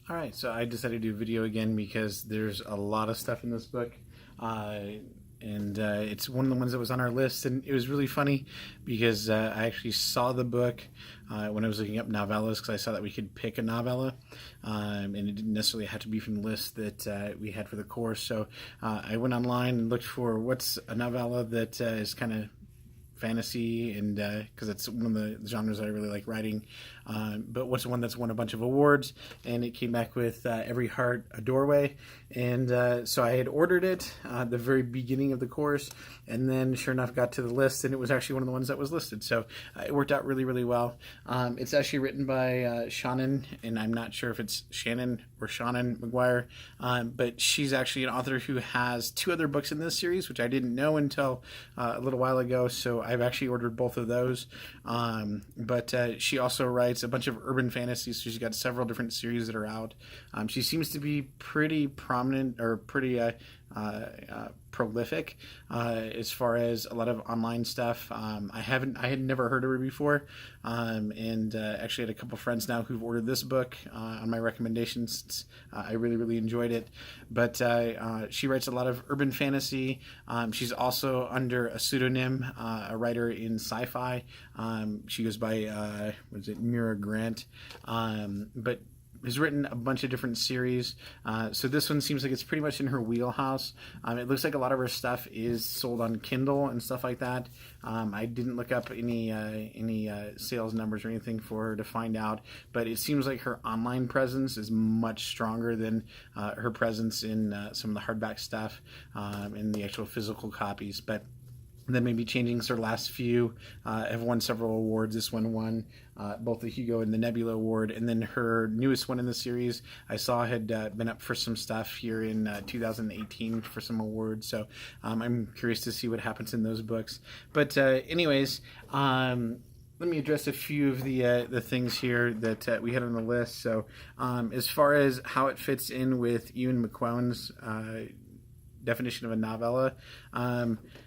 All right, so I decided to do a video again because there's a lot of stuff in this book. Uh, and it's one of the ones that was on our list. And it was really funny because I actually saw the book when I was looking up novellas because I saw that we could pick a novella. And it didn't necessarily have to be from the list that we had for the course. So I went online and looked for what's a novella that is kind of fantasy, and because it's one of the genres that I really like writing. But what's the one that's won a bunch of awards? And it came back with Every Heart a Doorway. And so I had ordered it at the very beginning of the course, and then sure enough got to the list, and it was actually one of the ones that was listed. So it worked out really, really well. It's actually written by Shannon, and I'm not sure if it's Shannon or Shannon McGuire, but she's actually an author who has two other books in this series, which I didn't know until a little while ago. So I've actually ordered both of those. But she also writes a bunch of urban fantasies. So she's got several different series that are out. She seems to be pretty prominent or pretty prolific as far as a lot of online stuff. I had never heard of her before, and actually had a couple friends now who've ordered this book on my recommendations. I really, really enjoyed it. But she writes a lot of urban fantasy. She's also under a pseudonym, a writer in sci-fi. She goes by was it Mira Grant, but has written a bunch of different series. So this one seems like it's pretty much in her wheelhouse. It looks like a lot of her stuff is sold on Kindle and stuff like that. I didn't look up any sales numbers or anything for her to find out, but it seems like her online presence is much stronger than her presence in some of the hardback stuff and the actual physical copies. But then maybe changing her last few have won several awards. This one won both the Hugo and the Nebula Award, and then her newest one in the series I saw had been up for some stuff here in 2018 for some awards. So I'm curious to see what happens in those books. But anyways. Let me address a few of the things here that we had on the list. So, as far as how it fits in with Ewan McQuown's definition of a novella,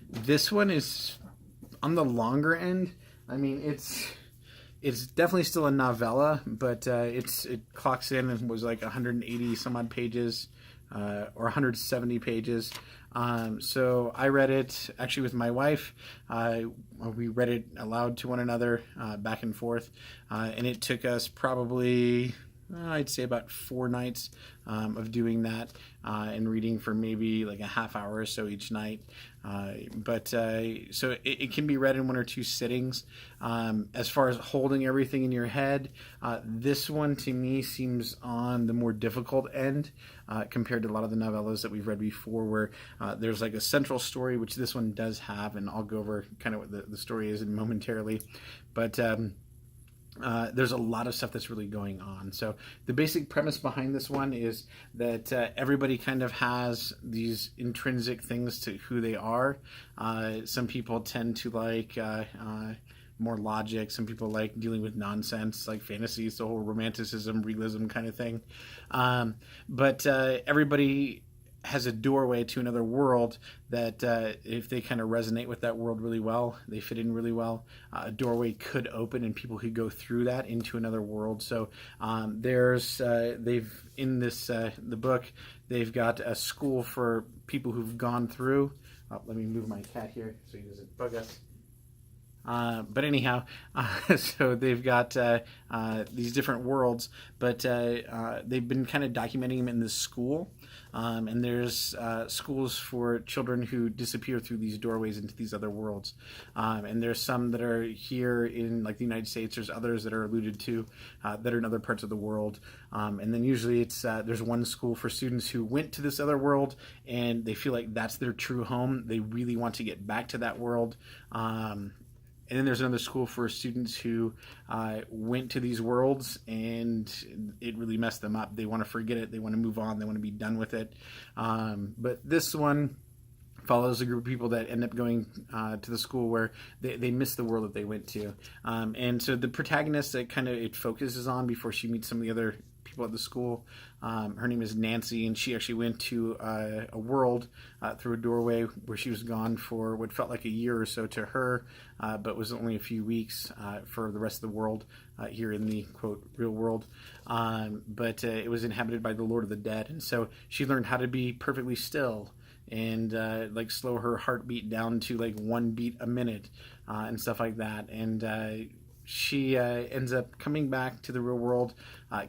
this one is on the longer end. I mean, it's definitely still a novella, but it clocks in and was like 180 some odd pages, or 170 pages. So I read it actually with my wife. We read it aloud to one another, back and forth, and it took us probably, I'd say, about 4 nights of doing that and reading for maybe like a half hour or so each night. So it can be read in 1 or 2 sittings. As far as holding everything in your head, this one to me seems on the more difficult end compared to a lot of the novellas that we've read before, where there's like a central story, which this one does have, and I'll go over kind of what the story is momentarily. But there's a lot of stuff that's really going on. So the basic premise behind this one is that everybody kind of has these intrinsic things to who they are. Some people tend to like more logic. Some people like dealing with nonsense, like fantasies, the whole romanticism, realism kind of thing. But everybody has a doorway to another world that if they kind of resonate with that world really well, they fit in really well, a doorway could open and people could go through that into another world. So they've in this the book, they've got a school for people who've gone through. Let me move my cat here so he doesn't bug us. But anyhow, so they've got these different worlds, but they've been kind of documenting them in this school. And there's schools for children who disappear through these doorways into these other worlds. And there's some that are here in like the United States. There's others that are alluded to that are in other parts of the world. And then usually it's there's one school for students who went to this other world and they feel like that's their true home. They really want to get back to that world. And then there's another school for students who went to these worlds and it really messed them up. They want to forget it. They want to move on. They want to be done with it. But this one follows a group of people that end up going to the school where they miss the world that they went to. And so the protagonist that kind of it focuses on before she meets some of the other people at the school. Her name is Nancy, and she actually went to a world through a doorway where she was gone for what felt like a year or so to her, but was only a few weeks for the rest of the world here in the, quote, real world. But it was inhabited by the Lord of the Dead, and so she learned how to be perfectly still and like slow her heartbeat down to like 1 beat a minute and stuff like that. And she ends up coming back to the real world.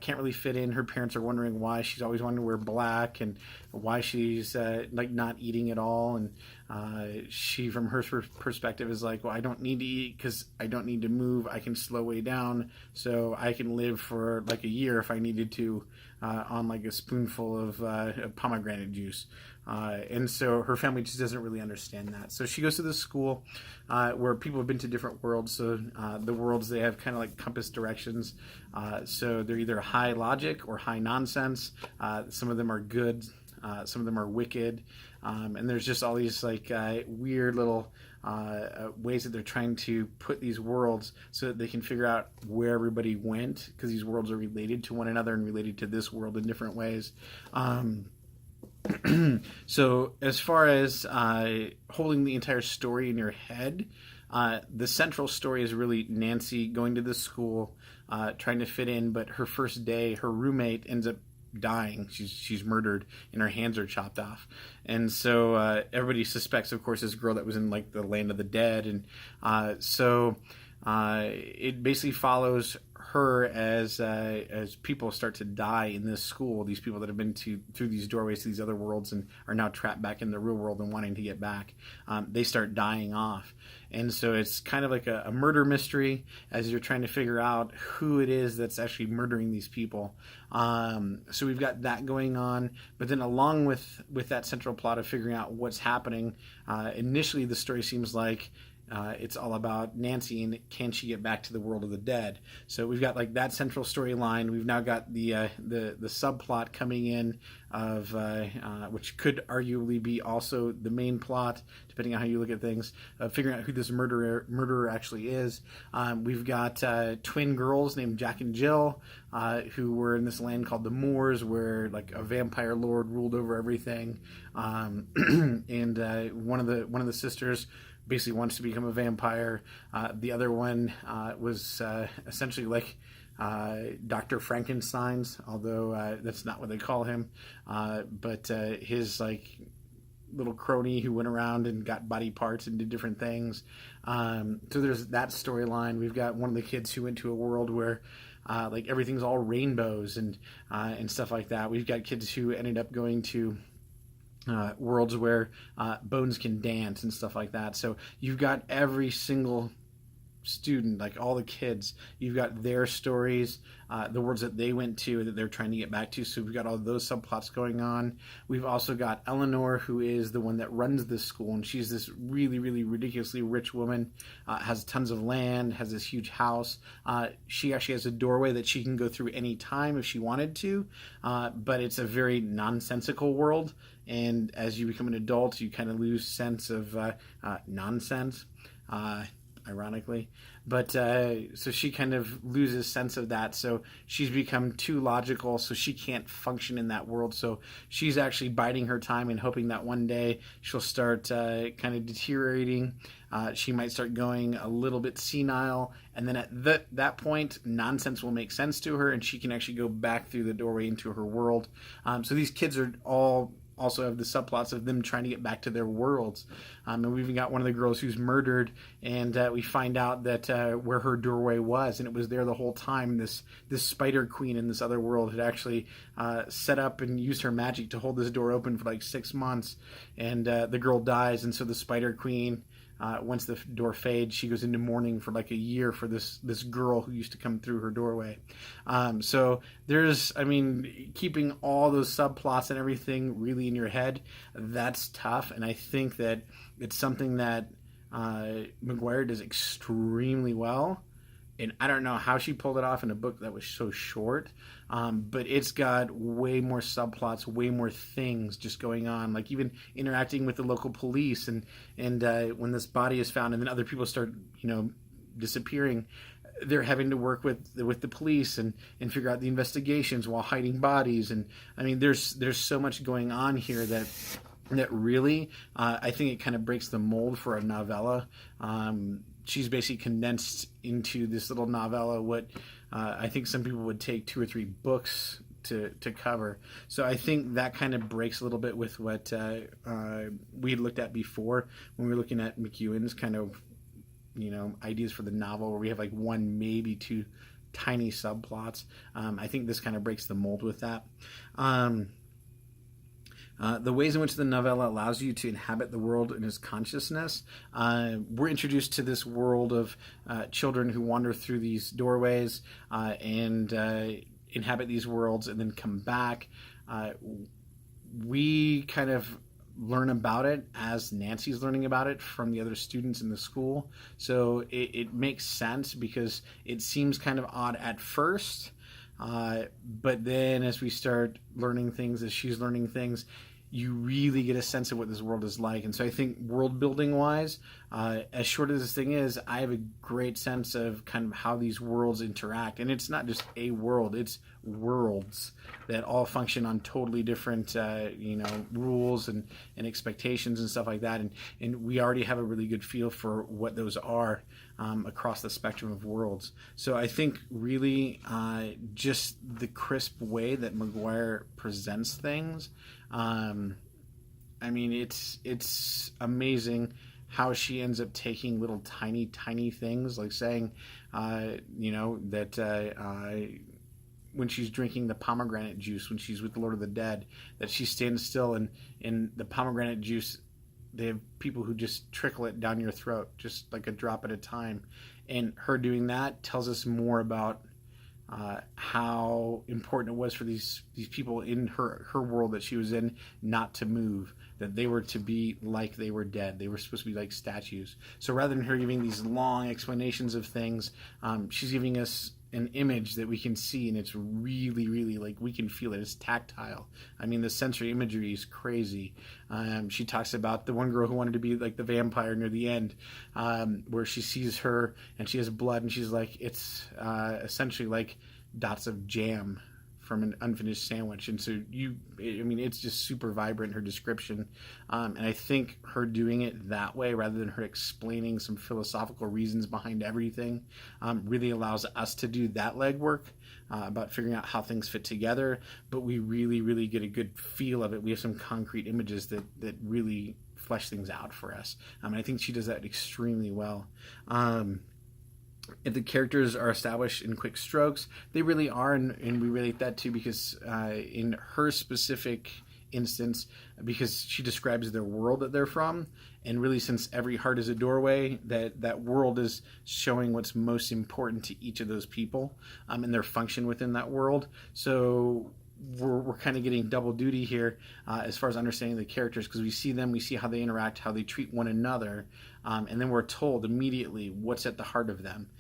Can't really fit in. Her parents are wondering why she's always wanting to wear black and why she's like not eating at all. And she, from her perspective, is like, well, I don't need to eat because I don't need to move. I can slow way down so I can live for like a year if I needed to on like a spoonful of pomegranate juice. And so her family just doesn't really understand that. So she goes to this school where people have been to different worlds. So the worlds, they have kind of like compass directions. So they're either high logic or high nonsense. Some of them are good. Some of them are wicked. And there's just all these like weird little ways that they're trying to put these worlds so that they can figure out where everybody went, because these worlds are related to one another and related to this world in different ways. So as far as holding the entire story in your head, the central story is really Nancy going to this school, trying to fit in, but her first day, her roommate ends up dying. She's murdered and her hands are chopped off. And so everybody suspects, of course, this girl that was in like the land of the dead. And so it basically follows her as people start to die in this school. These people that have been through these doorways to these other worlds and are now trapped back in the real world and wanting to get back, they start dying off. And so it's kind of like a murder mystery as you're trying to figure out who it is that's actually murdering these people. So we've got that going on, but then along with that central plot of figuring out what's happening, initially the story seems like it's all about Nancy and can she get back to the world of the dead. So we've got like that central storyline. We've now got the subplot coming in of which could arguably be also the main plot, depending on how you look at things. Figuring out who this murderer actually is. We've got twin girls named Jack and Jill, who were in this land called the Moors, where like a vampire lord ruled over everything. And one of the sisters basically wants to become a vampire. The other one was essentially like Dr. Frankenstein's, although that's not what they call him. But his like little crony who went around and got body parts and did different things. So there's that storyline. We've got one of the kids who went to a world where like everything's all rainbows and stuff like that. We've got kids who ended up going to worlds where bones can dance and stuff like that. So you've got every single student, like all the kids, you've got their stories, the worlds that they went to that they're trying to get back to. So we've got all those subplots going on. We've also got Eleanor, who is the one that runs this school, and she's this really, really ridiculously rich woman, has tons of land, has this huge house. She actually has a doorway that she can go through any time if she wanted to, but it's a very nonsensical world. And as you become an adult, you kind of lose sense of nonsense, ironically. But so she kind of loses sense of that. So she's become too logical, so she can't function in that world. So she's actually biding her time and hoping that one day she'll start kind of deteriorating. She might start going a little bit senile. And then at that point, nonsense will make sense to her, and she can actually go back through the doorway into her world. So these kids are all also have the subplots of them trying to get back to their worlds. And we've even got one of the girls who's murdered, and we find out that where her doorway was, and it was there the whole time. This spider queen in this other world had actually set up and used her magic to hold this door open for like 6 months, and the girl dies, and so the spider queen, once the door fades, she goes into mourning for like a year for this girl who used to come through her doorway. So there's, I mean, keeping all those subplots and everything really in your head, that's tough. And I think that it's something that McGuire does extremely well. And I don't know how she pulled it off in a book that was so short, but it's got way more subplots, way more things just going on, like even interacting with the local police and when this body is found and then other people start, disappearing. they're having to work with the police and figure out the investigations while hiding bodies. And I mean, there's so much going on here that really, I think it kind of breaks the mold for a novella. She's basically condensed into this little novella what I think some people would take 2 or 3 books to cover. So I think that kind of breaks a little bit with what we had looked at before when we were looking at McEwan's kind of, ideas for the novel, where we have like 1, maybe 2 tiny subplots. I think this kind of breaks the mold with that. The ways in which the novella allows you to inhabit the world in its consciousness. We're introduced to this world of children who wander through these doorways and inhabit these worlds and then come back. We kind of learn about it as Nancy's learning about it from the other students in the school. So it makes sense because it seems kind of odd at first. But then as we start learning things, as she's learning things, you really get a sense of what this world is like. And so I think world building wise, as short as this thing is, I have a great sense of kind of how these worlds interact. And it's not just a world, it's worlds that all function on totally different, rules and expectations and stuff like that. And we already have a really good feel for what those are across the spectrum of worlds. So I think really just the crisp way that McGuire presents things, I mean, it's amazing how she ends up taking little tiny things, like saying, that when she's drinking the pomegranate juice, when she's with the Lord of the Dead, that she stands still and in the pomegranate juice, they have people who just trickle it down your throat, just like a drop at a time. And her doing that tells us more about how important it was for these people in her world that she was in not to move, that they were to be like they were dead. They were supposed to be like statues. So rather than her giving these long explanations of things, she's giving us an image that we can see, and it's really like we can feel it. It's tactile. I mean, the sensory imagery is crazy. She talks about the one girl who wanted to be like the vampire near the end, where she sees her and she has blood, and she's like, it's essentially like dots of jam from an unfinished sandwich. And so it's just super vibrant, her description. And I think her doing it that way, rather than her explaining some philosophical reasons behind everything, really allows us to do that legwork about figuring out how things fit together. But we really get a good feel of it. We have some concrete images that really flesh things out for us. I think she does that extremely well. If the characters are established in quick strokes, they really are, and we relate that too, because in her specific instance, because she describes their world that they're from, and really since every heart is a doorway, that world is showing what's most important to each of those people and their function within that world. So we're kind of getting double duty here as far as understanding the characters, because we see them, we see how they interact, how they treat one another, and then we're told immediately what's at the heart of them.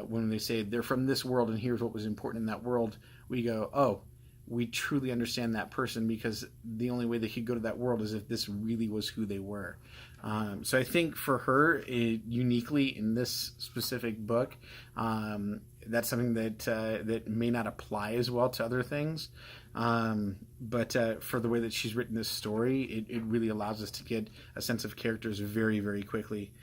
When they say they're from this world and here's what was important in that world, we go, oh, we truly understand that person, because the only way they could go to that world is if this really was who they were. So I think for her, uniquely in this specific book, that's something that may not apply as well to other things. But for the way that she's written this story, it really allows us to get a sense of characters very quickly.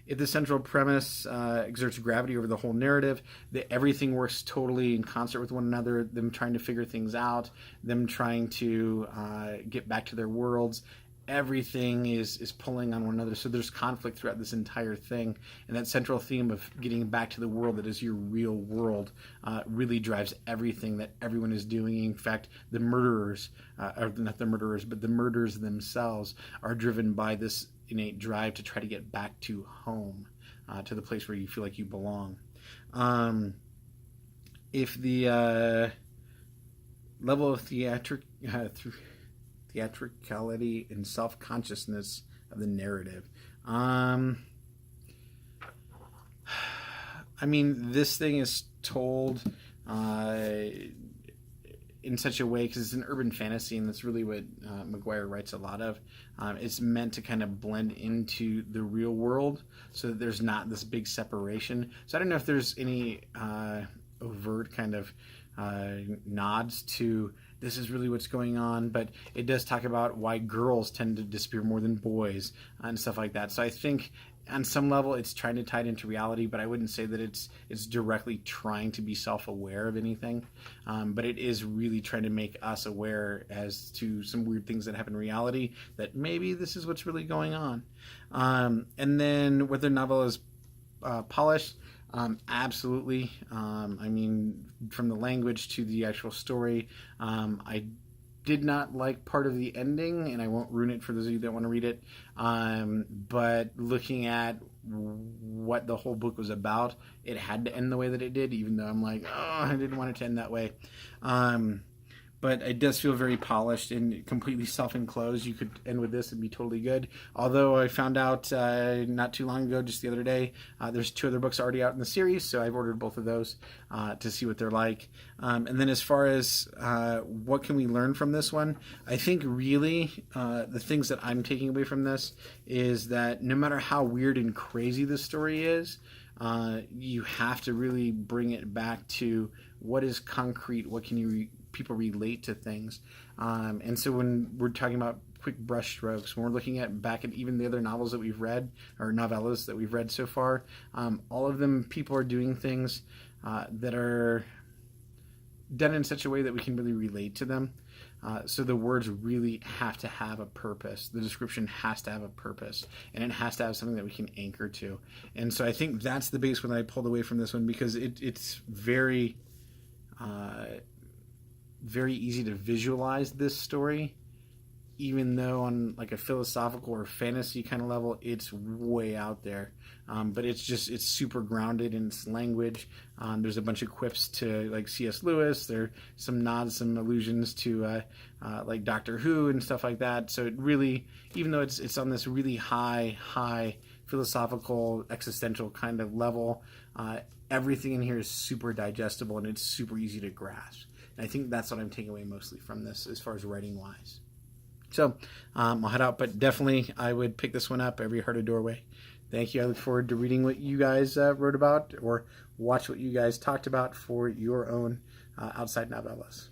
If the central premise exerts gravity over the whole narrative, that everything works totally in concert with one another, them trying to figure things out, them trying to get back to their worlds, everything is pulling on one another. So there's conflict throughout this entire thing, and that central theme of getting back to the world that is your real world really drives everything that everyone is doing. In fact, the murderers, or not the murderers, but the murderers themselves are driven by this innate drive to try to get back to home, to the place where you feel like you belong. If the level of theatricality and self-consciousness of the narrative. I mean, this thing is told in such a way, because it's an urban fantasy, and that's really what McGuire writes a lot of. It's meant to kind of blend into the real world so that there's not this big separation. So I don't know if there's any overt kind of nods to this is really what's going on, but it does talk about why girls tend to disappear more than boys and stuff like that. So I think on some level it's trying to tie it into reality, but I wouldn't say that it's directly trying to be self-aware of anything. But it is really trying to make us aware as to some weird things that happen in reality, that maybe this is what's really going on. And then whether the novel is polished, absolutely. I mean, from the language to the actual story, I did not like part of the ending, and I won't ruin it for those of you that want to read it. But looking at what the whole book was about, it had to end the way that it did, even though I'm like, oh, I didn't want it to end that way. But it does feel very polished and completely self-enclosed. You could end with this and be totally good. Although I found out not too long ago, just the other day, there's 2 other books already out in the series, so I've ordered both of those to see what they're like. And then as far as what can we learn from this one, I think really the things that I'm taking away from this is that no matter how weird and crazy the story is, you have to really bring it back to what is concrete, what can people relate to things. And so when we're talking about quick brush strokes, when we're looking back at even the other novels that we've read, or novellas that we've read so far, all of them, people are doing things that are done in such a way that we can really relate to them. So the words really have to have a purpose. The description has to have a purpose, and it has to have something that we can anchor to. And so I think that's the base when I pulled away from this one, because it's very very easy to visualize this story, even though on like a philosophical or fantasy kind of level, it's way out there. But it's super grounded in its language. There's a bunch of quips to like C.S. Lewis. There are some nods, some allusions to like Doctor Who and stuff like that. So it really, even though it's on this really high philosophical, existential kind of level, everything in here is super digestible and it's super easy to grasp. And I think that's what I'm taking away mostly from this as far as writing wise. So I'll head out, but definitely I would pick this one up, Every Heart a Doorway. Thank you. I look forward to reading what you guys wrote about, or watch what you guys talked about for your own outside novellas.